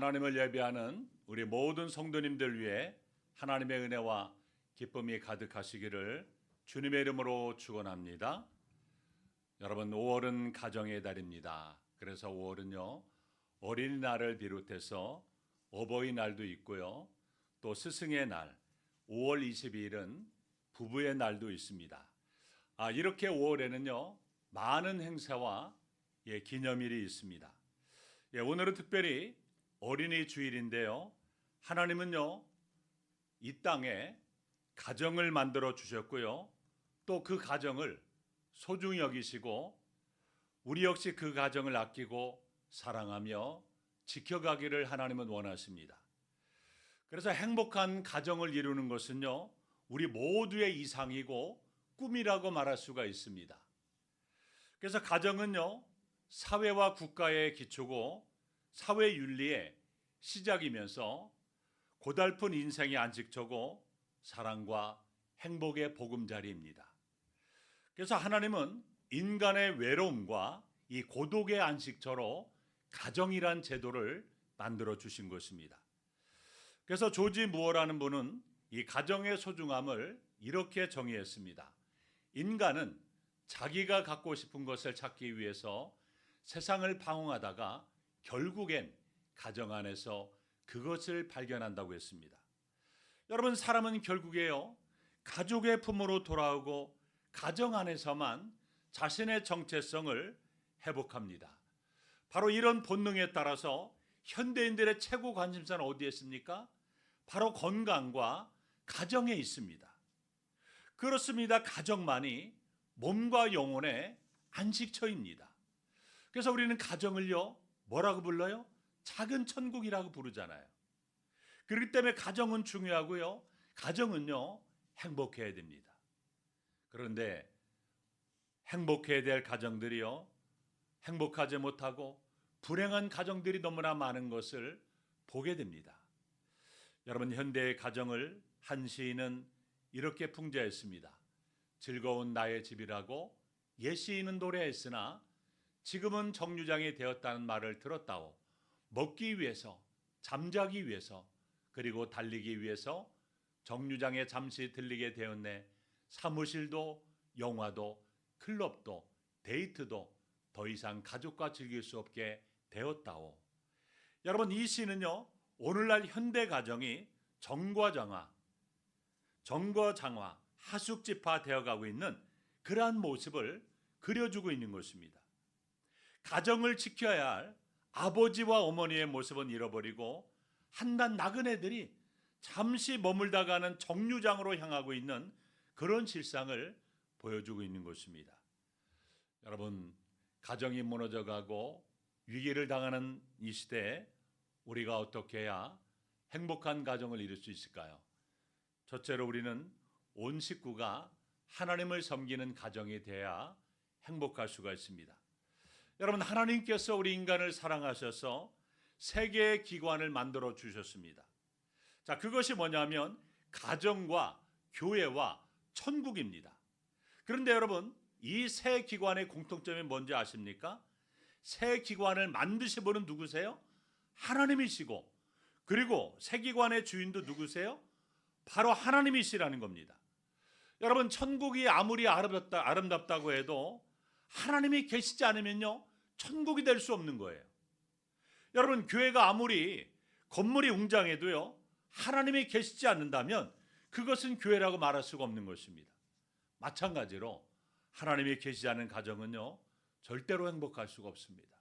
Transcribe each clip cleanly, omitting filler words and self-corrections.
하나님을 예배하는 우리 모든 성도님들 위해 하나님의 은혜와 기쁨이 가득하시기를 주님의 이름으로 축원합니다. 여러분, 5월은 가정의 달입니다. 그래서 5월은요 어린이날을 비롯해서 어버이날도 있고요, 또 스승의 날 5월 22일은 부부의 날도 있습니다. 이렇게 5월에는요 많은 행사와 기념일이 있습니다. 오늘은 특별히 어린이 주일인데요, 하나님은요 이 땅에 가정을 만들어 주셨고요, 또 그 가정을 소중히 여기시고 우리 역시 그 가정을 아끼고 사랑하며 지켜가기를 하나님은 원하십니다. 그래서 행복한 가정을 이루는 것은요 우리 모두의 이상이고 꿈이라고 말할 수가 있습니다. 그래서 가정은요 사회와 국가의 기초고 사회 윤리의 시작이면서 고달픈 인생의 안식처고 사랑과 행복의 보금자리입니다. 그래서 하나님은 인간의 외로움과 이 고독의 안식처로 가정이란 제도를 만들어 주신 것입니다. 그래서 조지 무어라는 분은 이 가정의 소중함을 이렇게 정의했습니다. 인간은 자기가 갖고 싶은 것을 찾기 위해서 세상을 방황하다가 결국엔 가정 안에서 그것을 발견한다고 했습니다. 여러분, 사람은 결국에요 가족의 품으로 돌아오고 가정 안에서만 자신의 정체성을 회복합니다. 바로 이런 본능에 따라서 현대인들의 최고 관심사는 어디에 있습니까? 바로 건강과 가정에 있습니다. 그렇습니다. 가정만이 몸과 영혼의 안식처입니다. 그래서 우리는 가정을요 뭐라고 불러요? 작은 천국이라고 부르잖아요. 그렇기 때문에 가정은 중요하고요, 가정은요 행복해야 됩니다. 그런데 행복해야 될 가정들이요 행복하지 못하고 불행한 가정들이 너무나 많은 것을 보게 됩니다. 여러분, 현대의 가정을 한 시인은 이렇게 풍자했습니다. 즐거운 나의 집이라고 옛 시인은 노래했으나 지금은 정류장이 되었다는 말을 들었다오. 먹기 위해서, 잠자기 위해서, 그리고 달리기 위해서 정류장에 잠시 들리게 되었네. 사무실도, 영화도, 클럽도, 데이트도 더 이상 가족과 즐길 수 없게 되었다오. 여러분, 이 시는요 오늘날 현대 가정이 정과장화, 하숙집화 되어가고 있는 그러한 모습을 그려주고 있는 것입니다. 가정을 지켜야 할 아버지와 어머니의 모습은 잃어버리고 한낱 나그네들이 잠시 머물다 가는 정류장으로 향하고 있는 그런 실상을 보여주고 있는 것입니다. 여러분, 가정이 무너져가고 위기를 당하는 이 시대에 우리가 어떻게 해야 행복한 가정을 이룰 수 있을까요? 첫째로 우리는 온 식구가 하나님을 섬기는 가정이 돼야 행복할 수가 있습니다. 여러분, 하나님께서 우리 인간을 사랑하셔서 세계의 기관을 만들어 주셨습니다. 자, 그것이 뭐냐면 가정과 교회와 천국입니다. 그런데 여러분, 이 세 기관의 공통점이 뭔지 아십니까? 세 기관을 만드신 분은 누구세요? 하나님이시고, 그리고 세 기관의 주인도 누구세요? 바로 하나님이시라는 겁니다. 여러분, 천국이 아무리 아름답다고 해도 하나님이 계시지 않으면요 천국이 될 수 없는 거예요. 여러분, 교회가 아무리 건물이 웅장해도요 하나님이 계시지 않는다면 그것은 교회라고 말할 수가 없는 것입니다. 마찬가지로 하나님이 계시지 않은 가정은요 절대로 행복할 수가 없습니다.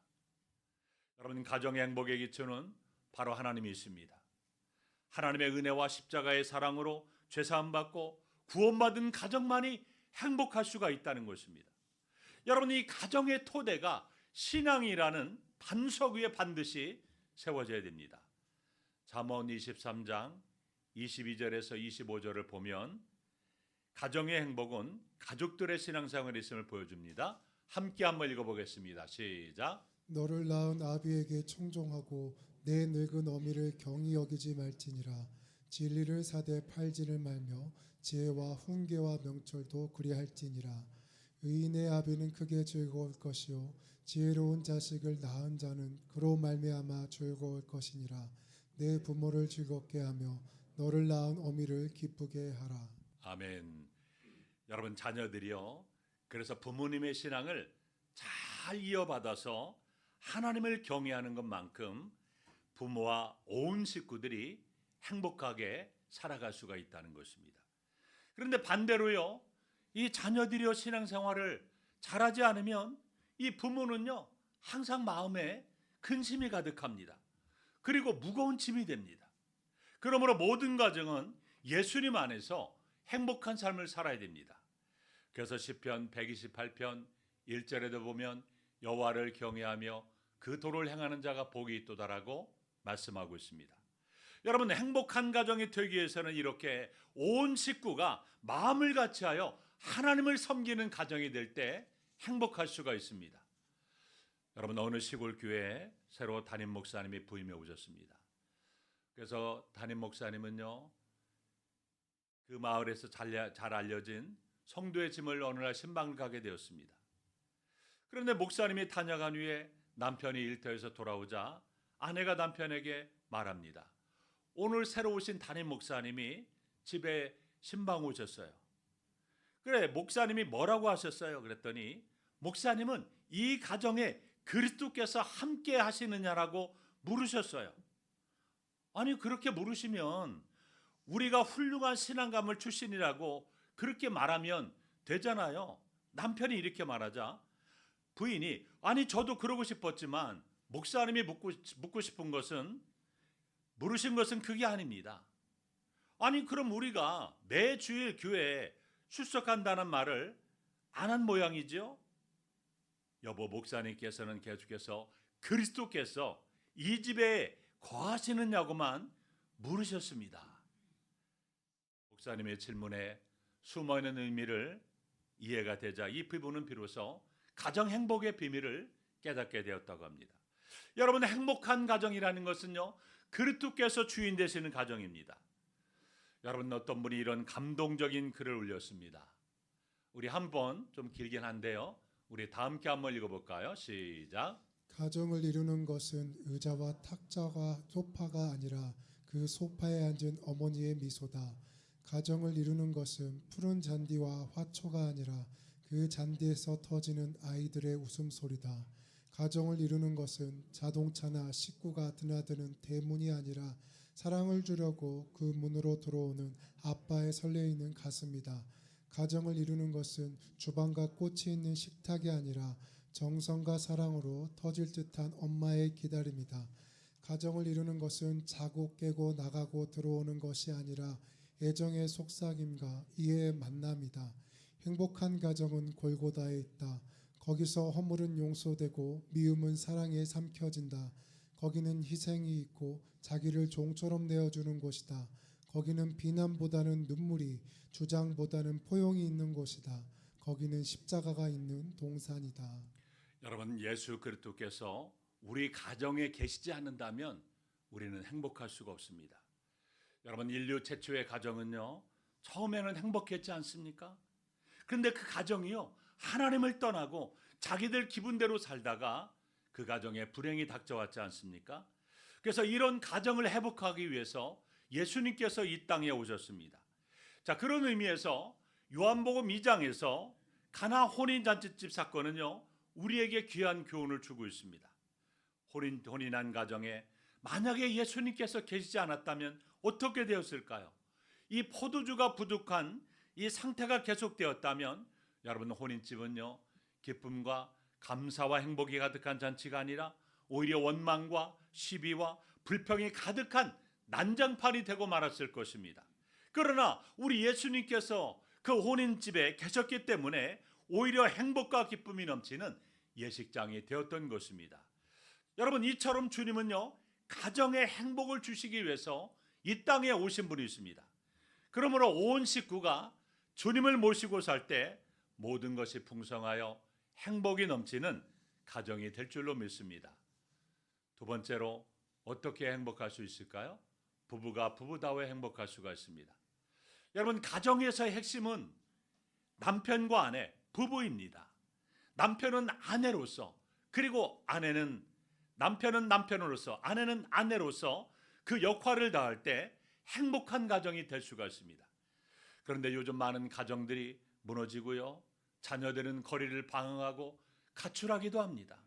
여러분, 가정의 행복의 기초는 바로 하나님이십니다. 하나님의 은혜와 십자가의 사랑으로 죄사함 받고 구원받은 가정만이 행복할 수가 있다는 것입니다. 여러분, 이 가정의 토대가 신앙이라는 반석 위에 반드시 세워져야 됩니다. 잠언 23장 22절에서 25절을 보면 가정의 행복은 가족들의 신앙생활이 있음을 보여줍니다. 함께 한번 읽어보겠습니다. 시작. 너를 낳은 아비에게 청종하고 내 늙은 어미를 경히 여기지 말지니라. 진리를 사되 팔지를 말며 지혜와 훈계와 명철도 그리할지니라. 의인의 아비는 크게 즐거울 것이요 지혜로운 자식을 낳은 자는 그로 말미암아 즐거울 것이니라. 내 부모를 즐겁게 하며 너를 낳은 어미를 기쁘게 하라. 아멘. 여러분 자녀들이요. 그래서 부모님의 신앙을 잘 이어받아서 하나님을 경외하는 것만큼 부모와 온 식구들이 행복하게 살아갈 수가 있다는 것입니다. 그런데 반대로요. 이 자녀들이요 신앙생활을 잘하지 않으면 이 부모는요 항상 마음에 근심이 가득합니다. 그리고 무거운 짐이 됩니다. 그러므로 모든 가정은 예수님 안에서 행복한 삶을 살아야 됩니다. 그래서 시편 128편 1절에도 보면 여호와를 경외하며 그 도를 행하는 자가 복이 있도다라고 말씀하고 있습니다. 여러분 행복한 가정이 되기 위해서는 이렇게 온 식구가 마음을 같이하여 하나님을 섬기는 가정이 될 때 행복할 수가 있습니다. 여러분 어느 시골 교회에 새로 담임 목사님이 부임해 오셨습니다. 그래서 담임 목사님은요 그 마을에서 잘 알려진 성도의 짐을 어느 날 신방을 가게 되었습니다. 그런데 목사님이 다녀간 후에 남편이 일터에서 돌아오자 아내가 남편에게 말합니다. 오늘 새로 오신 담임 목사님이 집에 신방 오셨어요. 그래 목사님이 뭐라고 하셨어요? 그랬더니 목사님은 이 가정에 그리스도께서 함께 하시느냐라고 물으셨어요. 아니 그렇게 물으시면 우리가 훌륭한 신앙감을 출신이라고 그렇게 말하면 되잖아요. 남편이 이렇게 말하자 부인이 아니 저도 그러고 싶었지만 목사님이 묻고 싶은 것은 물으신 것은 그게 아닙니다. 아니 그럼 우리가 매 주일 교회에 출석한다는 말을 안 한 모양이죠. 여보 목사님께서는 계속해서 그리스도께서 이 집에 거하시느냐고만 물으셨습니다. 목사님의 질문에 숨어있는 의미를 이해가 되자 이 부부는 비로소 가정 행복의 비밀을 깨닫게 되었다고 합니다. 여러분 행복한 가정이라는 것은요 그리스도께서 주인 되시는 가정입니다. 여러분 어떤 분이 이런 감동적인 글을 올렸습니다. 우리 한번 좀 길긴 한데요. 우리 다 함께 한번 읽어볼까요? 시작. 가정을 이루는 것은 의자와 탁자와 소파가 아니라 그 소파에 앉은 어머니의 미소다. 가정을 이루는 것은 푸른 잔디와 화초가 아니라 그 잔디에서 터지는 아이들의 웃음소리다. 가정을 이루는 것은 자동차나 식구가 드나드는 대문이 아니라 사랑을 주려고 그 문으로 들어오는 아빠의 설레이는 가슴이다. 가정을 이루는 것은 주방과 꽃이 있는 식탁이 아니라 정성과 사랑으로 터질 듯한 엄마의 기다림이다. 가정을 이루는 것은 자고 깨고 나가고 들어오는 것이 아니라 애정의 속삭임과 이해의 만남이다. 행복한 가정은 골고다에 있다. 거기서 허물은 용서되고 미움은 사랑에 삼켜진다. 거기는 희생이 있고 자기를 종처럼 내어주는 곳이다. 거기는 비난보다는 눈물이, 주장보다는 포용이 있는 곳이다. 거기는 십자가가 있는 동산이다. 여러분 예수 그리스도께서 우리 가정에 계시지 않는다면 우리는 행복할 수가 없습니다. 여러분 인류 최초의 가정은요 처음에는 행복했지 않습니까? 그런데 그 가정이요 하나님을 떠나고 자기들 기분대로 살다가 그 가정에 불행이 닥쳐왔지 않습니까? 그래서 이런 가정을 회복하기 위해서 예수님께서 이 땅에 오셨습니다. 자 그런 의미에서 요한복음 2장에서 가나 혼인잔치집 사건은요 우리에게 귀한 교훈을 주고 있습니다. 혼인한 가정에 만약에 예수님께서 계시지 않았다면 어떻게 되었을까요? 이 포도주가 부족한 이 상태가 계속되었다면 여러분 혼인집은요 기쁨과 감사와 행복이 가득한 잔치가 아니라 오히려 원망과 시비와 불평이 가득한 난장판이 되고 말았을 것입니다. 그러나 우리 예수님께서 그 혼인집에 계셨기 때문에 오히려 행복과 기쁨이 넘치는 예식장이 되었던 것입니다. 여러분 이처럼 주님은요 가정의 행복을 주시기 위해서 이 땅에 오신 분이 있습니다. 그러므로 온 식구가 주님을 모시고 살 때 모든 것이 풍성하여 행복이 넘치는 가정이 될 줄로 믿습니다. 두 번째로 어떻게 행복할 수 있을까요? 부부가 부부다워 행복할 수가 있습니다. 여러분 가정에서의 핵심은 남편과 아내, 부부입니다. 남편은 아내로서, 그리고 남편은 남편으로서, 아내는 아내로서 그 역할을 다할 때 행복한 가정이 될 수가 있습니다. 그런데 요즘 많은 가정들이 무너지고요, 자녀들은 거리를 방황하고 가출하기도 합니다.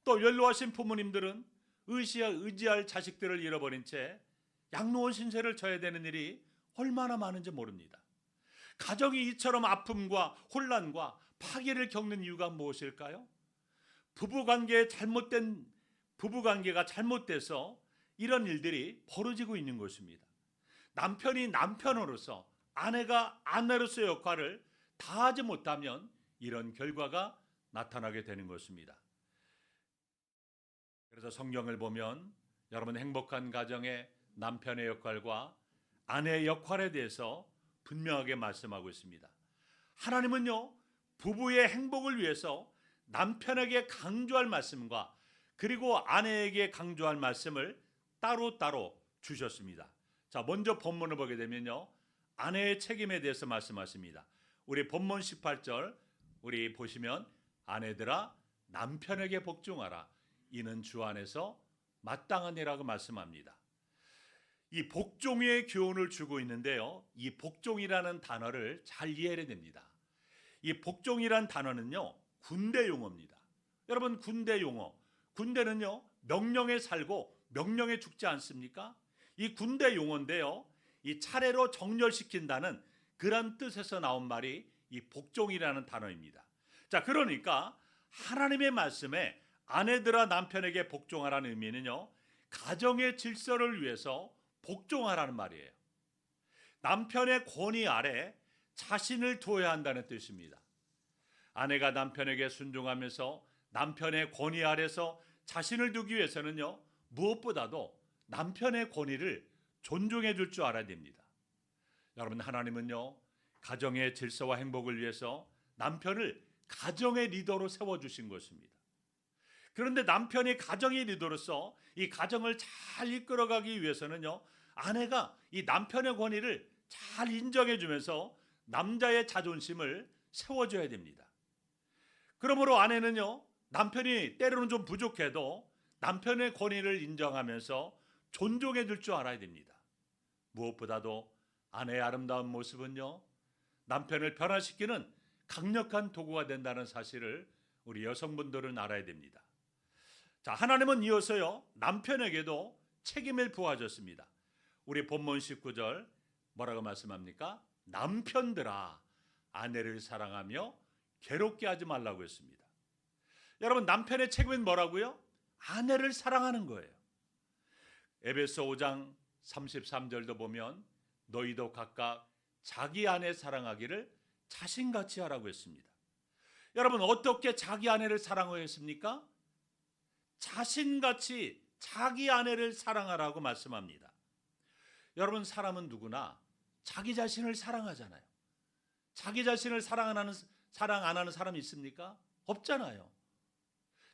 또 연로하신 부모님들은 의지할 자식들을 잃어버린 채 양로원 신세를 져야 되는 일이 얼마나 많은지 모릅니다. 가정이 이처럼 아픔과 혼란과 파괴를 겪는 이유가 무엇일까요? 부부관계가 잘못돼서 이런 일들이 벌어지고 있는 것입니다. 남편이 남편으로서, 아내가 아내로서의 역할을 다하지 못하면 이런 결과가 나타나게 되는 것입니다. 그래서 성경을 보면 여러분, 행복한 가정의 남편의 역할과 아내의 역할에 대해서 분명하게 말씀하고 있습니다. 하나님은요, 부부의 행복을 위해서 남편에게 강조할 말씀과 그리고 아내에게 강조할 말씀을 따로따로 주셨습니다. 자, 먼저 본문을 보게 되면요, 아내의 책임에 대해서 말씀하십니다. 우리 본문 18절 우리 보시면, 아내들아 남편에게 복종하라, 이는 주 안에서 마땅하니라고 말씀합니다. 이 복종의 교훈을 주고 있는데요, 이 복종이라는 단어를 잘 이해해야 됩니다. 이 복종이란 단어는요, 군대 용어입니다. 여러분, 군대 용어, 군대는요 명령에 살고 명령에 죽지 않습니까? 이 군대 용어인데요, 이 차례로 정렬시킨다는 그런 뜻에서 나온 말이 이 복종이라는 단어입니다. 자, 그러니까 하나님의 말씀에 아내들아 남편에게 복종하라는 의미는요, 가정의 질서를 위해서 복종하라는 말이에요. 남편의 권위 아래 자신을 두어야 한다는 뜻입니다. 아내가 남편에게 순종하면서 남편의 권위 아래서 자신을 두기 위해서는요, 무엇보다도 남편의 권위를 존중해 줄 줄 알아야 됩니다. 여러분, 하나님은요, 가정의 질서와 행복을 위해서 남편을 가정의 리더로 세워주신 것입니다. 그런데 남편이 가정의 리더로서 이 가정을 잘 이끌어가기 위해서는요, 아내가 이 남편의 권위를 잘 인정해 주면서 남자의 자존심을 세워줘야 됩니다. 그러므로 아내는요, 남편이 때로는 좀 부족해도 남편의 권위를 인정하면서 존중해 줄 줄 알아야 됩니다. 무엇보다도 아내의 아름다운 모습은요, 남편을 변화시키는 강력한 도구가 된다는 사실을 우리 여성분들은 알아야 됩니다. 자, 하나님은 이어서요, 남편에게도 책임을 부어줬습니다. 우리 본문 19절 뭐라고 말씀합니까? 남편들아 아내를 사랑하며 괴롭게 하지 말라고 했습니다. 여러분, 남편의 책임은 뭐라고요? 아내를 사랑하는 거예요. 에베소 5장 33절도 보면 너희도 각각 자기 아내 사랑하기를 자신같이 하라고 했습니다. 여러분, 어떻게 자기 아내를 사랑하여 했습니까? 자신같이 자기 아내를 사랑하라고 말씀합니다. 여러분, 사람은 누구나 자기 자신을 사랑하잖아요. 자기 자신을 사랑 안 하는 사람이 있습니까? 없잖아요.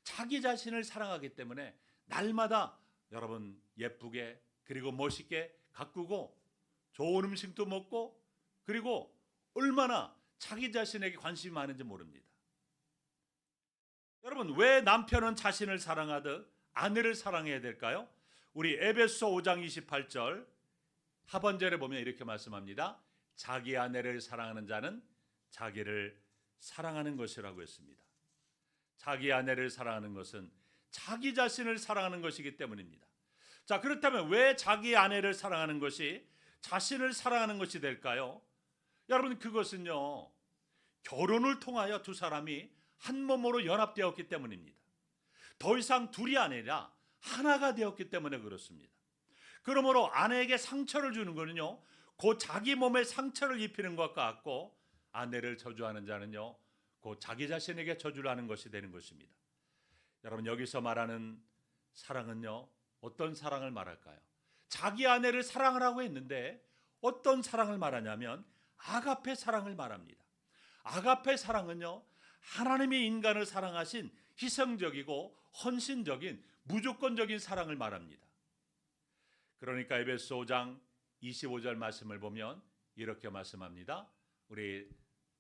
자기 자신을 사랑하기 때문에 날마다 여러분 예쁘게 그리고 멋있게 가꾸고 좋은 음식도 먹고, 그리고 얼마나 자기 자신에게 관심이 많은지 모릅니다. 여러분, 왜 남편은 자신을 사랑하듯 아내를 사랑해야 될까요? 우리 에베소 5장 28절 하반절에 보면 이렇게 말씀합니다. 자기 아내를 사랑하는 자는 자기를 사랑하는 것이라고 했습니다. 자기 아내를 사랑하는 것은 자기 자신을 사랑하는 것이기 때문입니다. 자, 그렇다면 왜 자기 아내를 사랑하는 것이 자신을 사랑하는 것이 될까요? 여러분, 그것은요, 결혼을 통하여 두 사람이 한 몸으로 연합되었기 때문입니다. 더 이상 둘이 아니라 하나가 되었기 때문에 그렇습니다. 그러므로 아내에게 상처를 주는 것은요, 곧 자기 몸에 상처를 입히는 것과 같고, 아내를 저주하는 자는요, 곧 자기 자신에게 저주를 하는 것이 되는 것입니다. 여러분, 여기서 말하는 사랑은요, 어떤 사랑을 말할까요? 자기 아내를 사랑하라고 했는데 어떤 사랑을 말하냐면 아가페 사랑을 말합니다. 아가페 사랑은요, 하나님이 인간을 사랑하신 희생적이고 헌신적인 무조건적인 사랑을 말합니다. 그러니까 에베소 5장 25절 말씀을 보면 이렇게 말씀합니다. 우리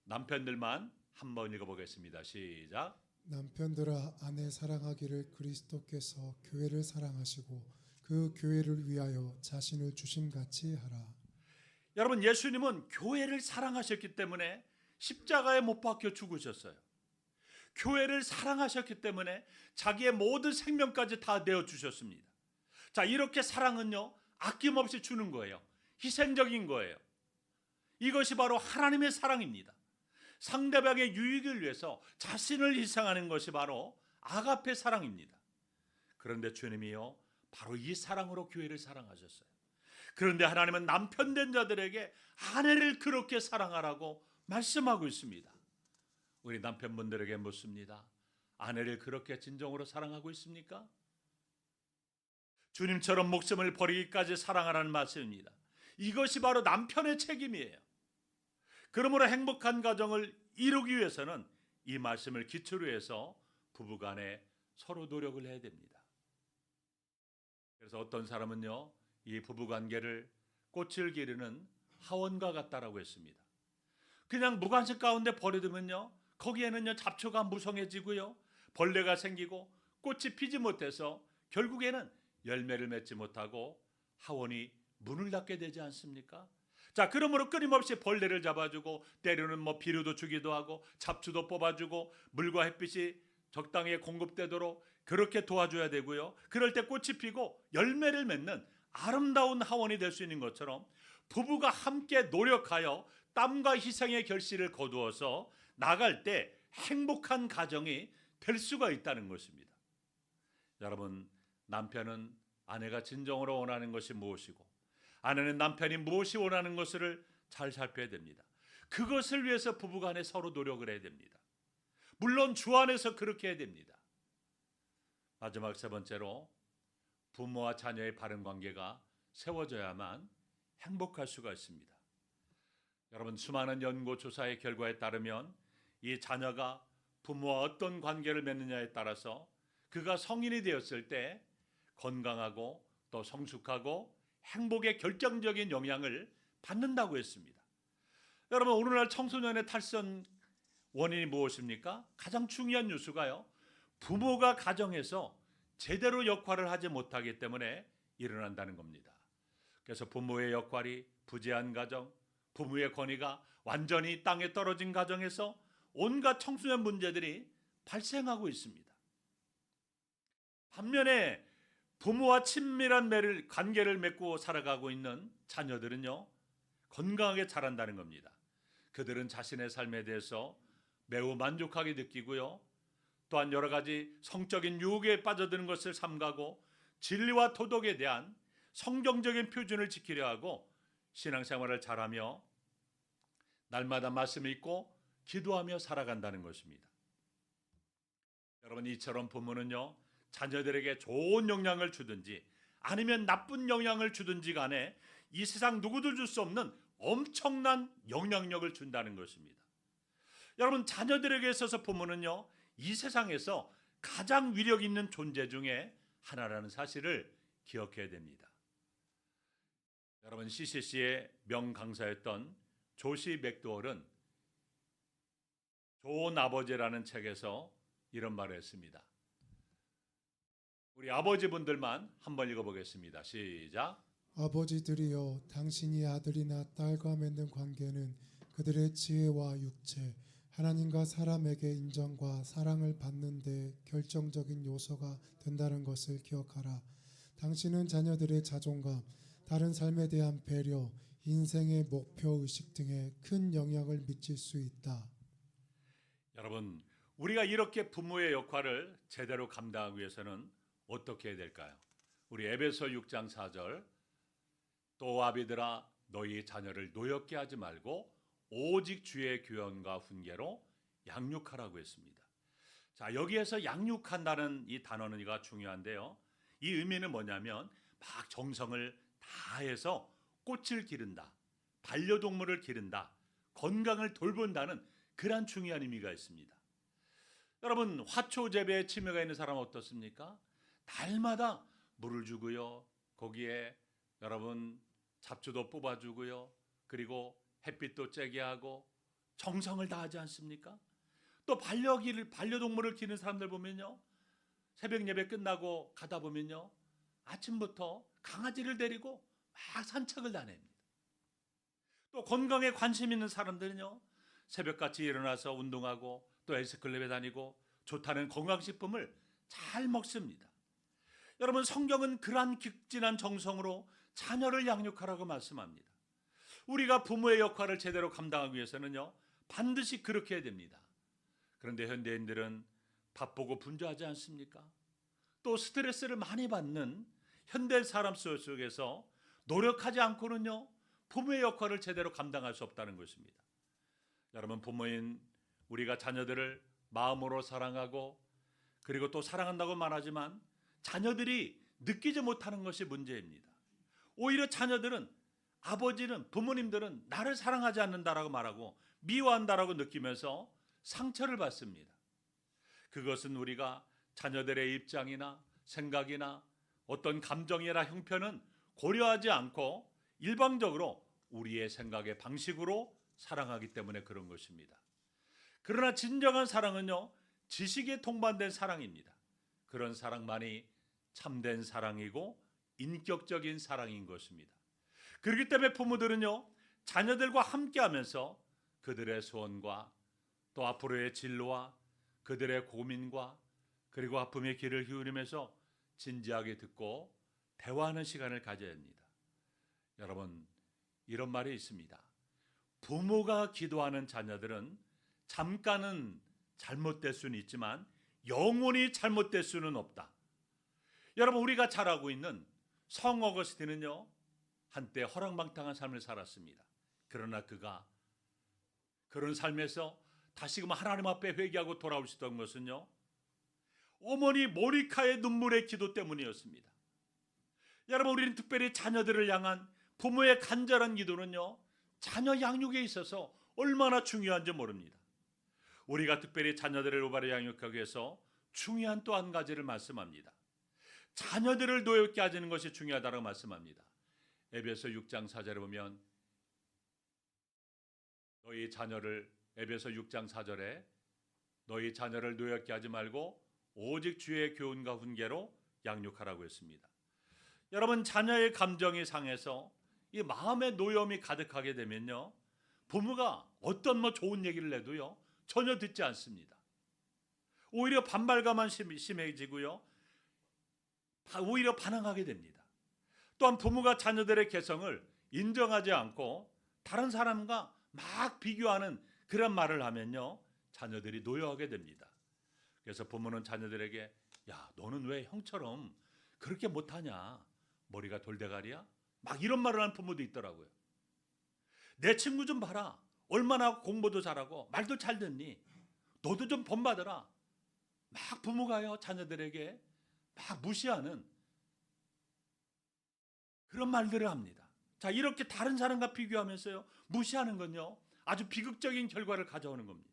남편들만 한번 읽어보겠습니다. 시작. 남편들아 아내 사랑하기를 그리스도께서 교회를 사랑하시고 그 교회를 위하여 자신을 주심같이 하라. 여러분, 예수님은 교회를 사랑하셨기 때문에 십자가에 못 박혀 죽으셨어요. 교회를 사랑하셨기 때문에 자기의 모든 생명까지 다 내어주셨습니다. 자, 이렇게 사랑은요, 아낌없이 주는 거예요. 희생적인 거예요. 이것이 바로 하나님의 사랑입니다. 상대방의 유익을 위해서 자신을 희생하는 것이 바로 아가페 사랑입니다. 그런데 주님이요, 바로 이 사랑으로 교회를 사랑하셨어요. 그런데 하나님은 남편 된 자들에게 아내를 그렇게 사랑하라고 말씀하고 있습니다. 우리 남편분들에게 묻습니다. 아내를 그렇게 진정으로 사랑하고 있습니까? 주님처럼 목숨을 버리기까지 사랑하라는 말씀입니다. 이것이 바로 남편의 책임이에요. 그러므로 행복한 가정을 이루기 위해서는 이 말씀을 기초로 해서 부부간에 서로 노력을 해야 됩니다. 그래서 어떤 사람은요, 이 부부관계를 꽃을 기르는 하원과 같다라고 했습니다. 그냥 무관심 가운데 버려두면요, 거기에는요 잡초가 무성해지고요, 벌레가 생기고 꽃이 피지 못해서 결국에는 열매를 맺지 못하고 하원이 문을 닫게 되지 않습니까? 자, 그러므로 끊임없이 벌레를 잡아주고 때로는 비료도 주기도 하고 잡초도 뽑아주고 물과 햇빛이 적당히 공급되도록 그렇게 도와줘야 되고요. 그럴 때 꽃이 피고 열매를 맺는 아름다운 하원이 될 수 있는 것처럼 부부가 함께 노력하여 땀과 희생의 결실을 거두어서 나갈 때 행복한 가정이 될 수가 있다는 것입니다. 여러분, 남편은 아내가 진정으로 원하는 것이 무엇이고 아내는 남편이 무엇이 원하는 것을 잘 살펴야 됩니다. 그것을 위해서 부부간에 서로 노력을 해야 됩니다. 물론 주 안에서 그렇게 해야 됩니다. 마지막 세 번째로, 부모와 자녀의 바른 관계가 세워져야만 행복할 수가 있습니다. 여러분, 수많은 연구 조사의 결과에 따르면 이 자녀가 부모와 어떤 관계를 맺느냐에 따라서 그가 성인이 되었을 때 건강하고 또 성숙하고 행복에 결정적인 영향을 받는다고 했습니다. 여러분, 오늘날 청소년의 탈선 원인이 무엇입니까? 가장 중요한 뉴스가요, 부모가 가정에서 제대로 역할을 하지 못하기 때문에 일어난다는 겁니다. 그래서 부모의 역할이 부재한 가정, 부모의 권위가 완전히 땅에 떨어진 가정에서 온갖 청소년 문제들이 발생하고 있습니다. 반면에 부모와 친밀한 관계를 맺고 살아가고 있는 자녀들은요, 건강하게 자란다는 겁니다. 그들은 자신의 삶에 대해서 매우 만족하게 느끼고요, 또한 여러 가지 성적인 유혹에 빠져드는 것을 삼가고 진리와 도덕에 대한 성경적인 표준을 지키려 하고 신앙생활을 잘하며 날마다 말씀을 읽고 기도하며 살아간다는 것입니다. 여러분, 이처럼 부모는요, 자녀들에게 좋은 영향을 주든지 아니면 나쁜 영향을 주든지 간에 이 세상 누구도 줄 수 없는 엄청난 영향력을 준다는 것입니다. 여러분, 자녀들에게 있어서 부모는요, 이 세상에서 가장 위력 있는 존재 중에 하나라는 사실을 기억해야 됩니다. 여러분, CCC의 명강사였던 조시 맥도얼은 좋은 아버지라는 책에서 이런 말을 했습니다. 우리 아버지분들만 한번 읽어보겠습니다. 시작. 아버지들이여, 당신이 아들이나 딸과 맺는 관계는 그들의 지혜와 육체, 하나님과 사람에게 인정과 사랑을 받는 데 결정적인 요소가 된다는 것을 기억하라. 당신은 자녀들의 자존감, 다른 삶에 대한 배려, 인생의 목표 의식 등에 큰 영향을 미칠 수 있다. 여러분, 우리가 이렇게 부모의 역할을 제대로 감당하기 위해서는 어떻게 해야 될까요? 우리 에베소 6장 4절, 또 아비들아 너희 자녀를 노엽게 하지 말고 오직 주의 교훈과 훈계로 양육하라고 했습니다. 자, 여기에서 양육한다는 이 단어가 중요한데요, 이 의미는 뭐냐면 막 정성을 다해서 꽃을 기른다, 반려동물을 기른다, 건강을 돌본다는 그런 중요한 의미가 있습니다. 여러분, 화초 재배에 취미가 있는 사람 어떻습니까? 날마다 물을 주고요, 거기에 여러분 잡초도 뽑아주고요, 그리고 햇빛도 쬐게 하고 정성을 다하지 않습니까? 또 반려동물을 기르는 사람들 보면요, 새벽 예배 끝나고 가다 보면요, 아침부터 강아지를 데리고 막 산책을 다닙니다. 또 건강에 관심 있는 사람들은요, 새벽같이 일어나서 운동하고 또 헬스클럽에 다니고 좋다는 건강식품을 잘 먹습니다. 여러분, 성경은 그러한 극진한 정성으로 자녀를 양육하라고 말씀합니다. 우리가 부모의 역할을 제대로 감당하기 위해서는요, 반드시 그렇게 해야 됩니다. 그런데 현대인들은 바쁘고 분주하지 않습니까? 또 스트레스를 많이 받는 현대 사람 속에서 노력하지 않고는요, 부모의 역할을 제대로 감당할 수 없다는 것입니다. 여러분, 부모인 우리가 자녀들을 마음으로 사랑하고 그리고 또 사랑한다고 말하지만 자녀들이 느끼지 못하는 것이 문제입니다. 오히려 자녀들은, 아버지는, 부모님들은 나를 사랑하지 않는다라고 말하고 미워한다라고 느끼면서 상처를 받습니다. 그것은 우리가 자녀들의 입장이나 생각이나 어떤 감정이나 형편은 고려하지 않고 일방적으로 우리의 생각의 방식으로 사랑하기 때문에 그런 것입니다. 그러나 진정한 사랑은요, 지식에 동반된 사랑입니다. 그런 사랑만이 참된 사랑이고 인격적인 사랑인 것입니다. 그렇기 때문에 부모들은요, 자녀들과 함께하면서 그들의 소원과 또 앞으로의 진로와 그들의 고민과 그리고 아픔의 귀를 기울이면서 진지하게 듣고 대화하는 시간을 가져야 합니다. 여러분, 이런 말이 있습니다. 부모가 기도하는 자녀들은 잠깐은 잘못될 수는 있지만 영원히 잘못될 수는 없다. 여러분, 우리가 잘 알고 있는 성 어거스틴은요, 한때 허랑방탕한 삶을 살았습니다. 그러나 그가 그런 삶에서 다시금 하나님 앞에 회개하고 돌아올 수 있던 것은요, 어머니 모니카의 눈물의 기도 때문이었습니다. 여러분, 우리는 특별히 자녀들을 향한 부모의 간절한 기도는요, 자녀 양육에 있어서 얼마나 중요한지 모릅니다. 우리가 특별히 자녀들을 올바르게 양육하기 위해서 중요한 또 한 가지를 말씀합니다. 자녀들을 노엽게 하는 것이 중요하다고 말씀합니다. 에베소 6장 4절에 보면 에베소 6장 4절에 너희 자녀를 노엽게 하지 말고 오직 주의 교훈과 훈계로 양육하라고 했습니다. 여러분, 자녀의 감정이 상해서 이 마음의 노여움이 가득하게 되면요, 부모가 어떤 좋은 얘기를 해도요, 전혀 듣지 않습니다. 오히려 반발감만 심해지고요, 오히려 반항하게 됩니다. 또한 부모가 자녀들의 개성을 인정하지 않고 다른 사람과 막 비교하는 그런 말을 하면요, 자녀들이 노여하게 됩니다. 그래서 부모는 자녀들에게, 야, 너는 왜 형처럼 그렇게 못하냐? 머리가 돌대가리야? 막 이런 말을 하는 부모도 있더라고요. 내 친구 좀 봐라. 얼마나 공부도 잘하고 말도 잘 듣니? 너도 좀 본받아라. 막 부모가요, 자녀들에게 막 무시하는 그런 말들을 합니다. 자, 이렇게 다른 사람과 비교하면서요, 무시하는 건요, 아주 비극적인 결과를 가져오는 겁니다.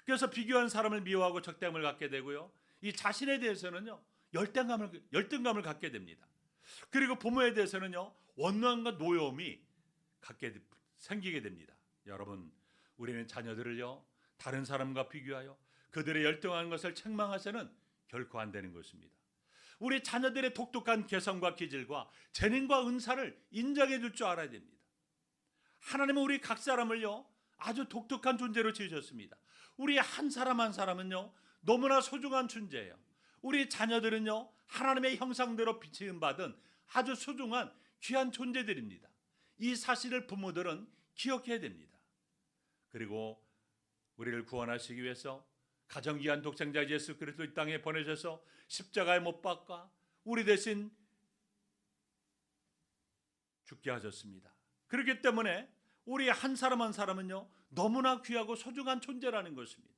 그래서 비교한 사람을 미워하고 적대감을 갖게 되고요, 이 자신에 대해서는요, 열등감을 갖게 됩니다. 그리고 부모에 대해서는요, 원망과 노여움이 생기게 됩니다. 여러분, 우리는 자녀들을요, 다른 사람과 비교하여 그들의 열등한 것을 책망하서는 결코 안 되는 것입니다. 우리 자녀들의 독특한 개성과 기질과 재능과 은사를 인정해 줄 줄 알아야 됩니다. 하나님은 우리 각 사람을요, 아주 독특한 존재로 지으셨습니다. 우리 한 사람 한 사람은요, 너무나 소중한 존재예요. 우리 자녀들은요, 하나님의 형상대로 지음 받은 아주 소중한 귀한 존재들입니다. 이 사실을 부모들은 기억해야 됩니다. 그리고 우리를 구원하시기 위해서 가정기한 독생자 예수 그리스도 이 땅에 보내셔서 십자가에 못 박아 우리 대신 죽게 하셨습니다. 그렇기 때문에 우리 한 사람 한 사람은요, 너무나 귀하고 소중한 존재라는 것입니다.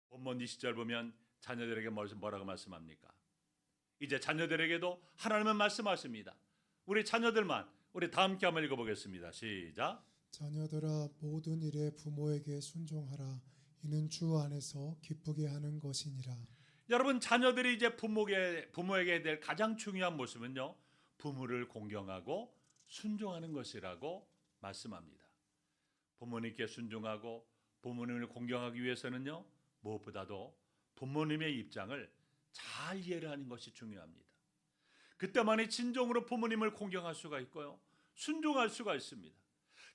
본문 20절 보면 자녀들에게 뭐라고 말씀합니까? 이제 자녀들에게도 하나님은 말씀하십니다. 우리 자녀들만, 우리 다 함께 한번 읽어보겠습니다. 시작. 자녀들아, 모든 일에 부모에게 순종하라. 이는 주 안에서 기쁘게 하는 것이니라. 여러분, 자녀들이 이제 부모에게 해야 될 가장 중요한 모습은요, 부모를 공경하고 순종하는 것이라고 말씀합니다. 부모님께 순종하고 부모님을 공경하기 위해서는요, 무엇보다도 부모님의 입장을 잘 이해를 하는 것이 중요합니다. 그때만이 진정으로 부모님을 공경할 수가 있고요, 순종할 수가 있습니다.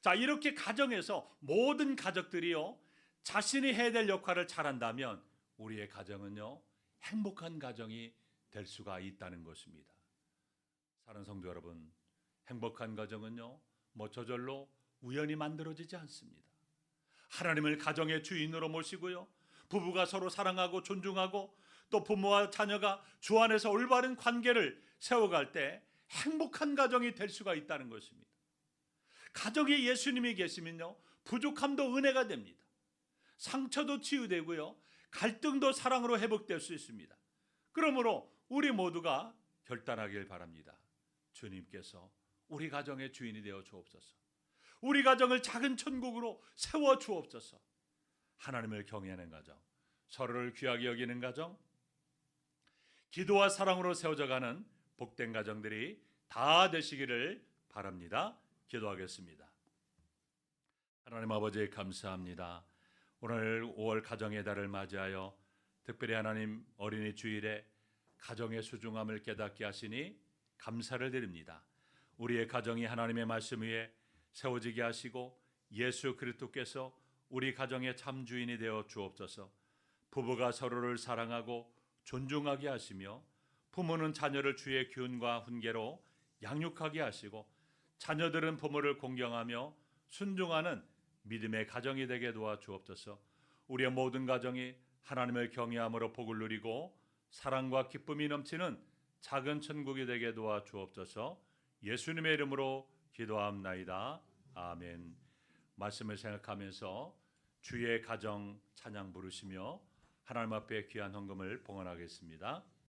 자, 이렇게 가정에서 모든 가족들이요, 자신이 해야 될 역할을 잘한다면 우리의 가정은요, 행복한 가정이 될 수가 있다는 것입니다. 사랑하는 성도 여러분, 행복한 가정은요, 저절로 우연히 만들어지지 않습니다. 하나님을 가정의 주인으로 모시고요, 부부가 서로 사랑하고 존중하고 또 부모와 자녀가 주 안에서 올바른 관계를 세워갈 때 행복한 가정이 될 수가 있다는 것입니다. 가정에 예수님이 계시면요, 부족함도 은혜가 됩니다. 상처도 치유되고요, 갈등도 사랑으로 회복될 수 있습니다. 그러므로 우리 모두가 결단하길 바랍니다. 주님께서 우리 가정의 주인이 되어 주옵소서. 우리 가정을 작은 천국으로 세워 주옵소서. 하나님을 경외하는 가정, 서로를 귀하게 여기는 가정, 기도와 사랑으로 세워져가는 복된 가정들이 다 되시기를 바랍니다. 기도하겠습니다. 하나님 아버지, 감사합니다. 오늘 5월 가정의 달을 맞이하여 특별히 하나님 어린이 주일에 가정의 소중함을 깨닫게 하시니 감사를 드립니다. 우리의 가정이 하나님의 말씀 위에 세워지게 하시고 예수 그리스도께서 우리 가정의 참 주인이 되어 주옵소서. 부부가 서로를 사랑하고 존중하게 하시며 부모는 자녀를 주의 기운과 훈계로 양육하게 하시고 자녀들은 부모를 공경하며 순종하는 믿음의 가정이 되게 도와 주옵소서. 우리의 모든 가정이 하나님을 경외함으로 복을 누리고 사랑과 기쁨이 넘치는 작은 천국이 되게 도와 주옵소서. 예수님의 이름으로 기도합나이다. 아멘. 말씀을 생각하면서 주의 가정 찬양 부르시며 하나님 앞에 귀한 헌금을 봉헌하겠습니다.